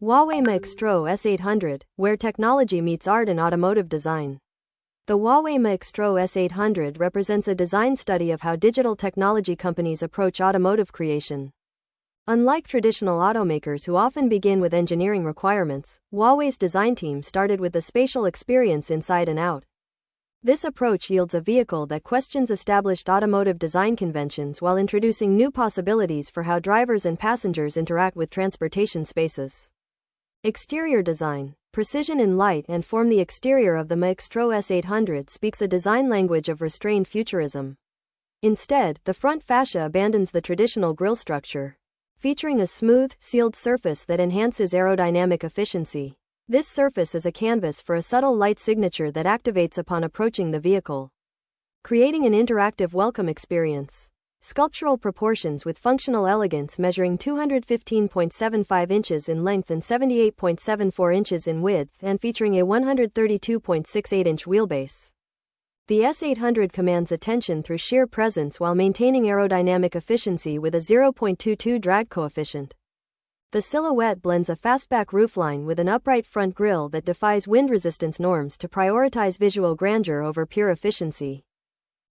Huawei Maextro S800, where technology meets art in automotive design. The Huawei Maextro S800 represents a design study of how digital technology companies approach automotive creation. Unlike traditional automakers who often begin with engineering requirements, Huawei's design team started with the spatial experience inside and out. This approach yields a vehicle that questions established automotive design conventions while introducing new possibilities for how drivers and passengers interact with transportation spaces. Exterior design. Precision in light and form. The exterior of the Maextro S800 speaks a design language of restrained futurism. Instead, the front fascia abandons the traditional grille structure, featuring a smooth, sealed surface that enhances aerodynamic efficiency. This surface is a canvas for a subtle light signature that activates upon approaching the vehicle, creating an interactive welcome experience. Sculptural proportions with functional elegance, measuring 215.75 inches in length and 78.74 inches in width, and featuring a 132.68-inch wheelbase. The S800 commands attention through sheer presence while maintaining aerodynamic efficiency with a 0.22 drag coefficient. The silhouette blends a fastback roofline with an upright front grille that defies wind resistance norms to prioritize visual grandeur over pure efficiency.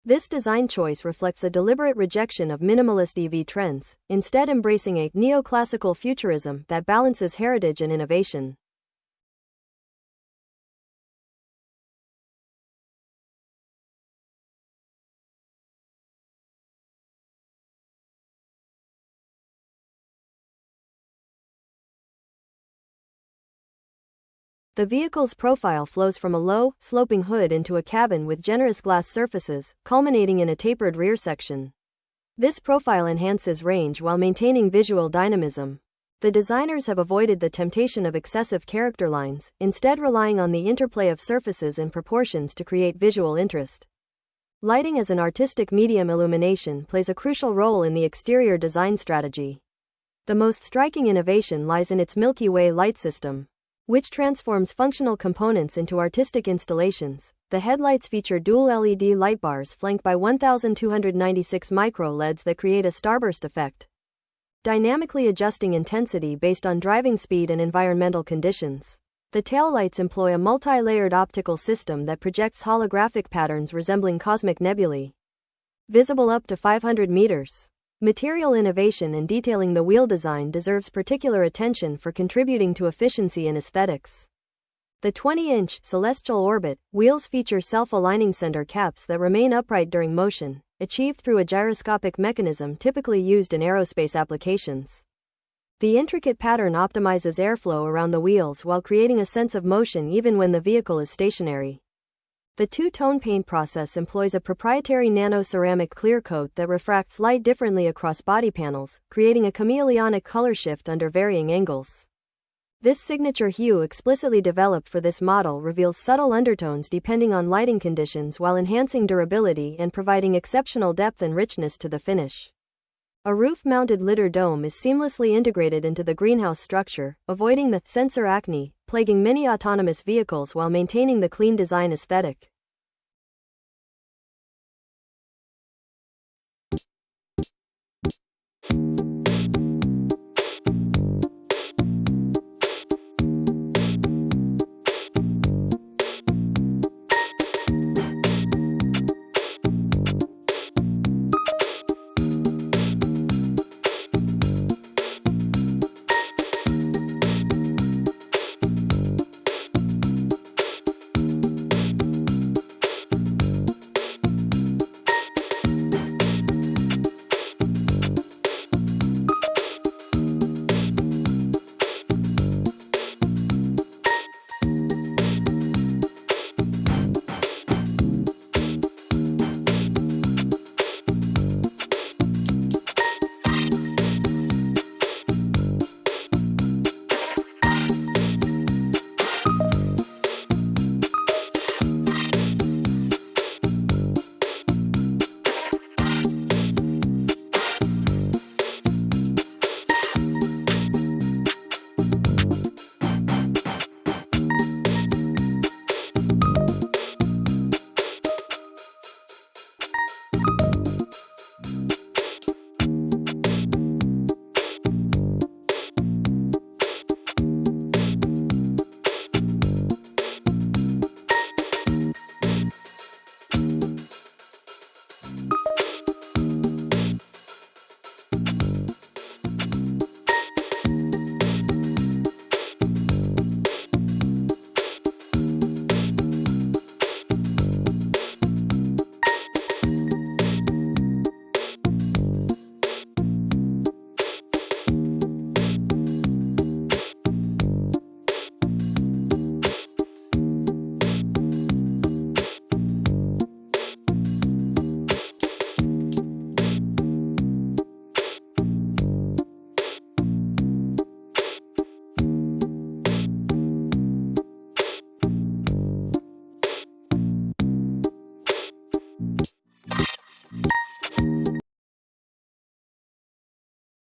This design choice reflects a deliberate rejection of minimalist EV trends, instead embracing a neoclassical futurism that balances heritage and innovation. The vehicle's profile flows from a low, sloping hood into a cabin with generous glass surfaces, culminating in a tapered rear section. This profile enhances range while maintaining visual dynamism. The designers have avoided the temptation of excessive character lines, instead relying on the interplay of surfaces and proportions to create visual interest. Lighting as an artistic medium. Illumination plays a crucial role in the exterior design strategy. The most striking innovation lies in its Milky Way light system, which transforms functional components into artistic installations. The headlights feature dual LED light bars flanked by 1296 micro LEDs that create a starburst effect, dynamically adjusting intensity based on driving speed and environmental conditions. The taillights employ a multi-layered optical system that projects holographic patterns resembling cosmic nebulae, visible up to 500 meters. Material innovation and detailing. The wheel design deserves particular attention for contributing to efficiency and aesthetics. The 20-inch celestial orbit wheels feature self-aligning center caps that remain upright during motion, achieved through a gyroscopic mechanism typically used in aerospace applications. The intricate pattern optimizes airflow around the wheels while creating a sense of motion even when the vehicle is stationary. The two-tone paint process employs a proprietary nano-ceramic clear coat that refracts light differently across body panels, creating a chameleonic color shift under varying angles. This signature hue, explicitly developed for this model, reveals subtle undertones depending on lighting conditions while enhancing durability and providing exceptional depth and richness to the finish. A roof-mounted litter dome is seamlessly integrated into the greenhouse structure, avoiding the sensor acne plaguing many autonomous vehicles while maintaining the clean design aesthetic.